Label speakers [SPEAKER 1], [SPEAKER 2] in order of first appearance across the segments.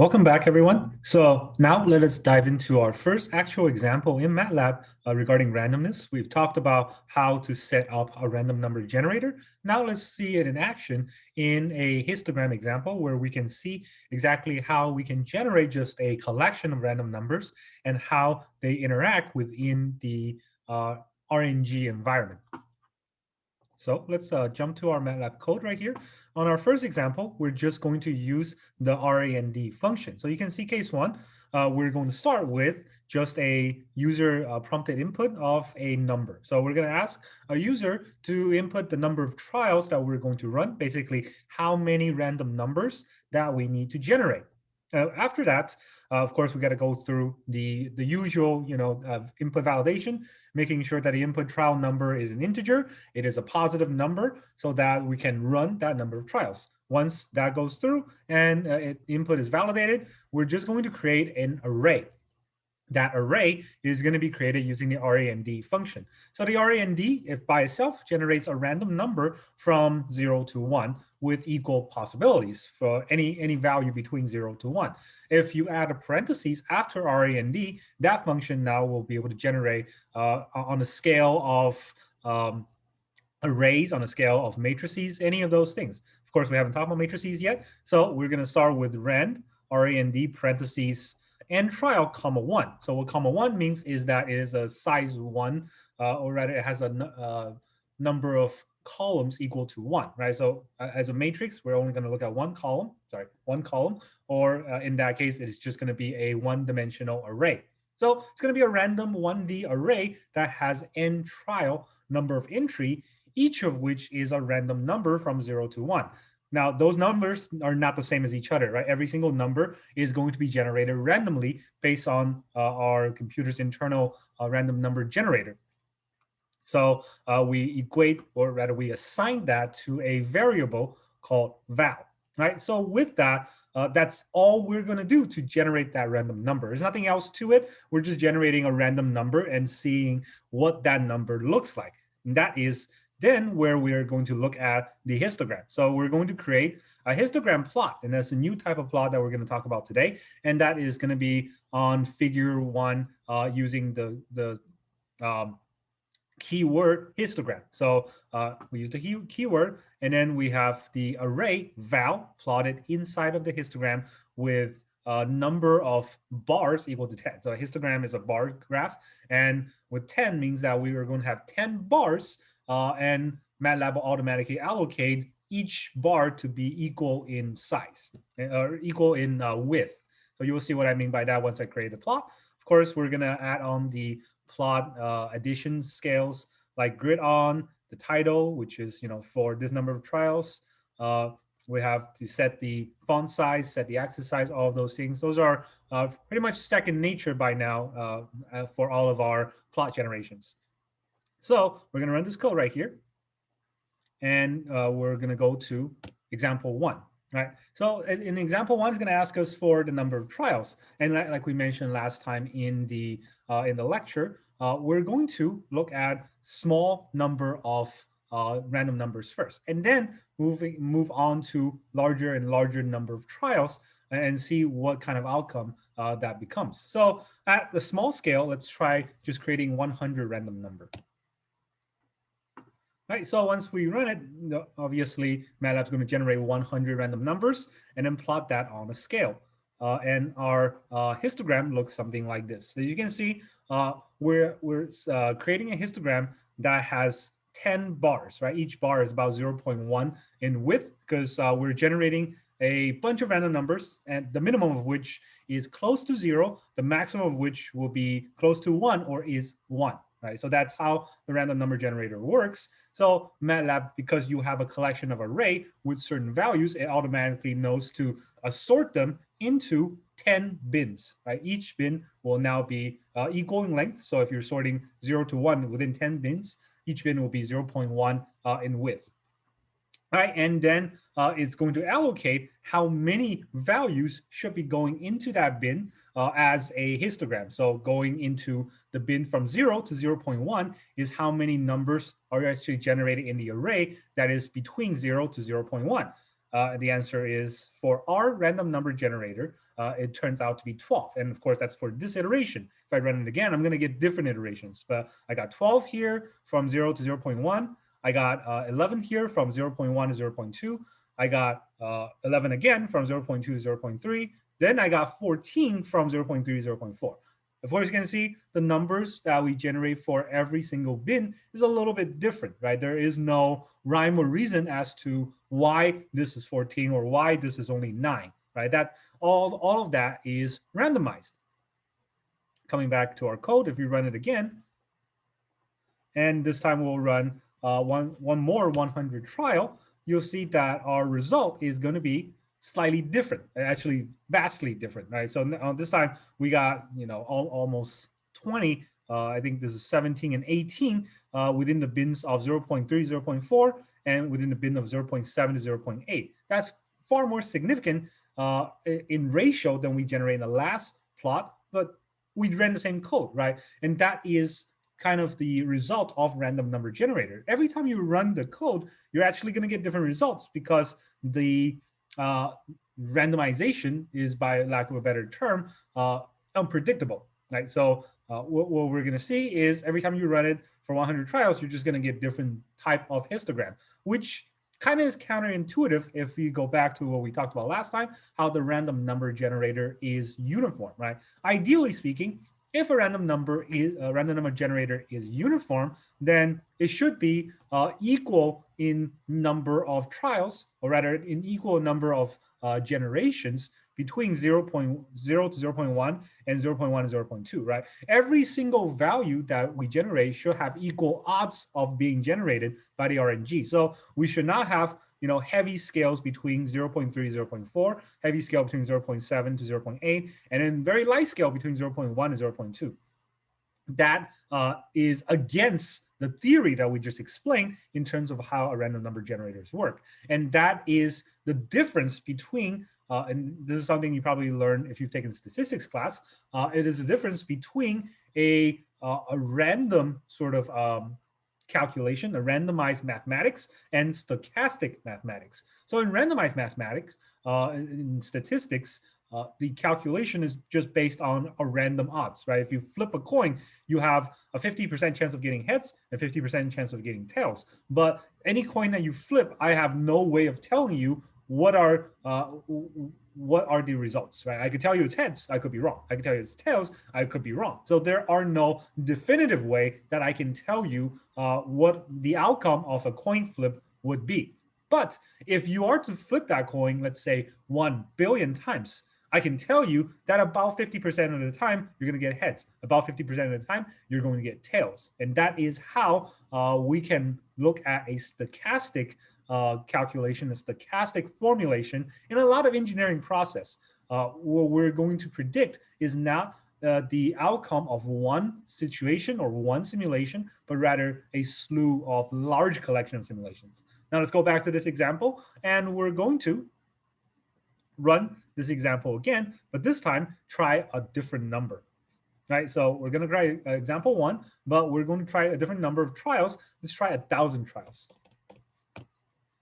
[SPEAKER 1] Welcome back, everyone. So now let us dive into our first actual example in MATLAB regarding randomness. We've talked about how to set up a random number generator. Now let's see it in action in a histogram example where we can see exactly how we can generate just a collection of random numbers and how they interact within the RNG environment. So let's jump to our MATLAB code right here. On our first example, we're just going to use the RAND function. So you can see case one, we're going to start with just a user prompted input of a number. So we're going to ask a user to input the number of trials that we're going to run, basically how many random numbers that we need to generate. After that, of course, we got to go through the usual, input validation, making sure that the input trial number is an integer. It is a positive number so that we can run that number of trials. Once that goes through and input is validated, we're just going to create an array. That array is going to be created using the RAND function. So the RAND, if by itself, generates a random number from 0 to 1 with equal possibilities for any value between 0 to 1. If you add a parentheses after RAND, that function now will be able to generate on a scale of arrays, on a scale of matrices, any of those things. Of course, we haven't talked about matrices yet. So we're going to start with RAND parentheses, and trial comma 1. So what comma 1 means is that it is a size 1, or rather it has a number of columns equal to 1, right? So as a matrix, we're only going to look at one column, or in that case, it's just going to be a one-dimensional array. So it's going to be a random 1D array that has n trial number of entry, each of which is a random number from 0 to 1. Now, those numbers are not the same as each other, right? Every single number is going to be generated randomly based on our computer's internal random number generator. So we equate, or rather we assign that to a variable called val, right? So with that, that's all we're going to do to generate that random number. There's nothing else to it. We're just generating a random number and seeing what that number looks like. And that is then where we are going to look at the histogram. So we're going to create a histogram plot, and that's a new type of plot that we're going to talk about today. And that is going to be on figure 1 using the keyword histogram. So we use the keyword, and then we have the array val plotted inside of the histogram with a number of bars equal to 10. So a histogram is a bar graph, and with 10 means that we are going to have 10 bars, and MATLAB will automatically allocate each bar to be equal in size, or equal in width. So you will see what I mean by that once I create the plot. Of course, we're going to add on the plot addition scales like grid on, the title, which is for this number of trials. We have to set the font size, set the axis size, all of those things. Those are pretty much second nature by now for all of our plot generations. So we're going to run this code right here. And we're going to go to example 1. Right. So in example 1 is going to ask us for the number of trials. And like we mentioned last time in the lecture, we're going to look at small number of random numbers first, and then move on to larger and larger number of trials and see what kind of outcome that becomes. So at the small scale, let's try just creating 100 random number. Right, so once we run it, obviously MATLAB is going to generate 100 random numbers and then plot that on a scale. And our histogram looks something like this. So you can see we're creating a histogram that has 10 bars, right? Each bar is about 0.1 in width because we're generating a bunch of random numbers, and the minimum of which is close to 0, the maximum of which will be close to 1 or is 1. Right, so that's how the random number generator works. So MATLAB, because you have a collection of array with certain values, it automatically knows to assort them into 10 bins. Right, each bin will now be equal in length. So if you're sorting 0 to 1 within 10 bins, each bin will be 0.1 in width. All right, and then it's going to allocate how many values should be going into that bin as a histogram. So going into the bin from 0 to 0.1 is how many numbers are actually generated in the array that is between 0 to 0.1. The answer is for our random number generator, it turns out to be 12. And of course, that's for this iteration. If I run it again, I'm going to get different iterations. But I got 12 here from 0 to 0.1. I got 11 here from 0.1 to 0.2. I got 11 again from 0.2 to 0.3. Then I got 14 from 0.3 to 0.4. Of course, you can see the numbers that we generate for every single bin is a little bit different, right? There is no rhyme or reason as to why this is 14 or why this is only 9, right? That all of that is randomized. Coming back to our code, if we run it again, and this time we'll run one more 100 trial, you'll see that our result is going to be slightly different, actually vastly different, right? So this time we got, almost 20. I think this is 17 and 18 within the bins of 0.3, 0.4, and within the bin of 0.7 to 0.8. That's far more significant in ratio than we generate in the last plot, but we ran the same code, right? And that is kind of the result of random number generator. Every time you run the code, you're actually going to get different results because the randomization is, by lack of a better term, unpredictable, right? So what we're going to see is every time you run it for 100 trials, you're just going to get different type of histogram, which kind of is counterintuitive if you go back to what we talked about last time, how the random number generator is uniform, right? Ideally speaking, if a random number generator is uniform, then it should be equal in number of trials, or rather in equal number of generations between 0.0 to 0.1 and 0.1 to 0.2, right? Every single value that we generate should have equal odds of being generated by the RNG. So we should not have heavy scales between 0.3 to 0.4, heavy scale between 0.7 to 0.8, and then very light scale between 0.1 and 0.2. That is against the theory that we just explained in terms of how a random number generators work. And that is the difference between, and this is something you probably learned if you've taken statistics class, it is the difference between a random sort of calculation, a randomized mathematics, and stochastic mathematics. So in randomized mathematics, in statistics, the calculation is just based on a random odds, right? If you flip a coin, you have a 50% chance of getting heads and 50% chance of getting tails. But any coin that you flip, I have no way of telling you what are the results, right? I could tell you it's heads, I could be wrong. I could tell you it's tails, I could be wrong. So there are no definitive way that I can tell you what the outcome of a coin flip would be. But if you are to flip that coin, let's say 1 billion times, I can tell you that about 50% of the time, you're going to get heads. About 50% of the time, you're going to get tails. And that is how we can look at a stochastic calculation, a stochastic formulation in a lot of engineering process. What we're going to predict is not the outcome of one situation or one simulation, but rather a slew of large collection of simulations. Now let's go back to this example, and we're going to run this example again, but this time try a different number, right? So we're going to try example 1, but we're going to try a different number of trials. Let's try 1,000 trials.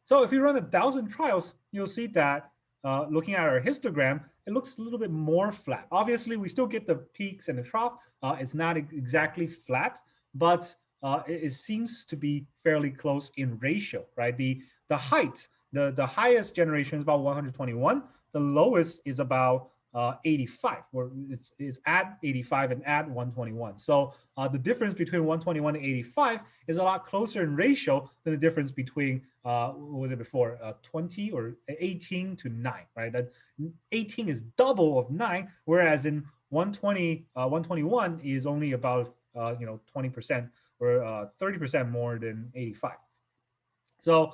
[SPEAKER 1] So if you run 1,000 trials, you'll see that looking at our histogram, it looks a little bit more flat. Obviously, we still get the peaks and the trough. It's not exactly flat, but it seems to be fairly close in ratio, right? The height, the highest generation is about 121. The lowest is about 85, or it's at 85 and at 121. So the difference between 121 and 85 is a lot closer in ratio than the difference between, what was it before, 20 or 18 to 9, right? That 18 is double of 9, whereas in 121 is only about 20% or 30% more than 85. So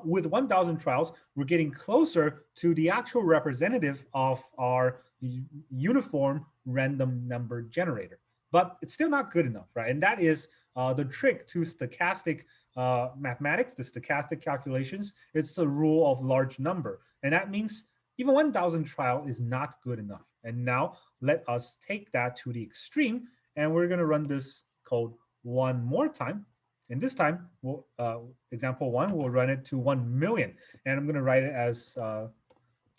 [SPEAKER 1] with 1,000 trials, we're getting closer to the actual representative of our uniform random number generator. But it's still not good enough, right? And that is the trick to stochastic mathematics, the stochastic calculations. It's the rule of large number. And that means even 1,000 trial is not good enough. And now let us take that to the extreme. And we're going to run this code one more time. And this time, we'll, example 1, we'll run it to 1 million. And I'm going to write it as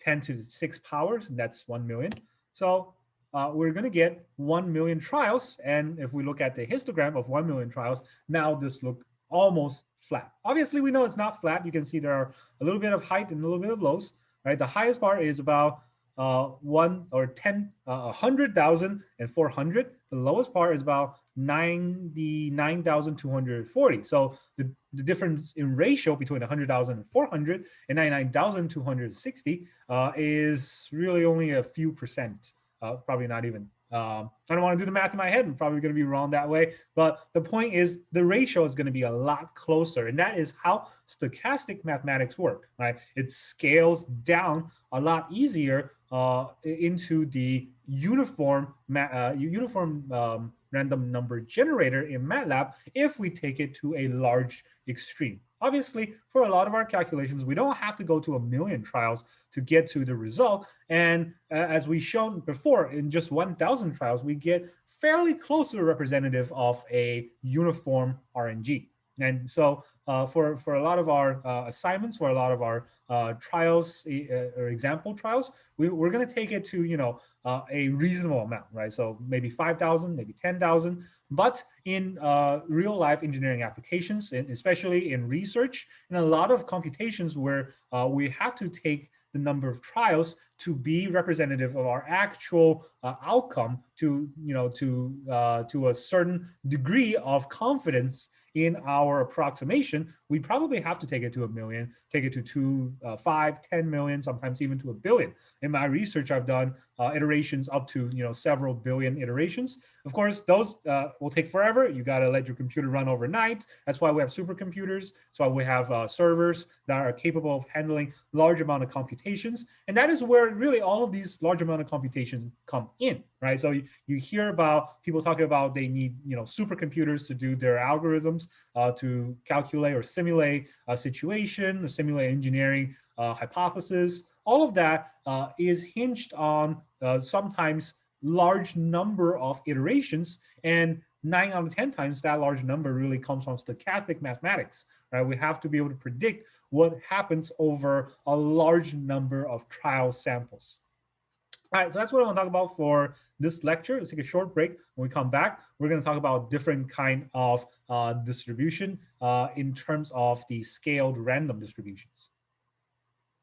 [SPEAKER 1] 10 to the 6 powers, and that's 1 million. So we're going to get 1 million trials. And if we look at the histogram of 1 million trials, now this look almost flat. Obviously, we know it's not flat. You can see there are a little bit of height and a little bit of lows, right? The highest bar is about 100,400. The lowest part is about 99,240. So the difference in ratio between 100,000 and 400 and 99,260 is really only a few percent, probably not even. I don't want to do the math in my head. I'm probably going to be wrong that way. But the point is the ratio is going to be a lot closer. And that is how stochastic mathematics work, right? It scales down a lot easier into the uniform random number generator in MATLAB if we take it to a large extreme. Obviously, for a lot of our calculations, we don't have to go to 1 million trials to get to the result. And as we've shown before, in just 1,000 trials, we get fairly close to a representative of a uniform RNG. And so for a lot of our assignments, for a lot of our trials or example trials, we're going to take it to, a reasonable amount, right? So maybe 5,000, maybe 10,000. But in real life engineering applications, and especially in research, and a lot of computations where we have to take the number of trials to be representative of our actual outcome to a certain degree of confidence in our approximation, we probably have to take it to 1 million, take it to 2, 5, 10 million, sometimes even to 1 billion. In my research, I've done iterations up to several billion iterations. Of course, those will take forever. You got to let your computer run overnight. That's why we have supercomputers. That's why we have servers that are capable of handling large amount of computations. And that is where really all of these large amount of computations come in, right? So you hear about people talking about they need supercomputers to do their algorithms, to calculate or simulate a situation, or simulate engineering hypothesis. All of that is hinged on sometimes large number of iterations, and 9 out of 10 times that large number really comes from stochastic mathematics, right? We have to be able to predict what happens over a large number of trial samples. All right, so that's what I want to talk about for this lecture. Let's take a short break. When we come back, we're going to talk about different kind of distribution in terms of the scaled random distributions.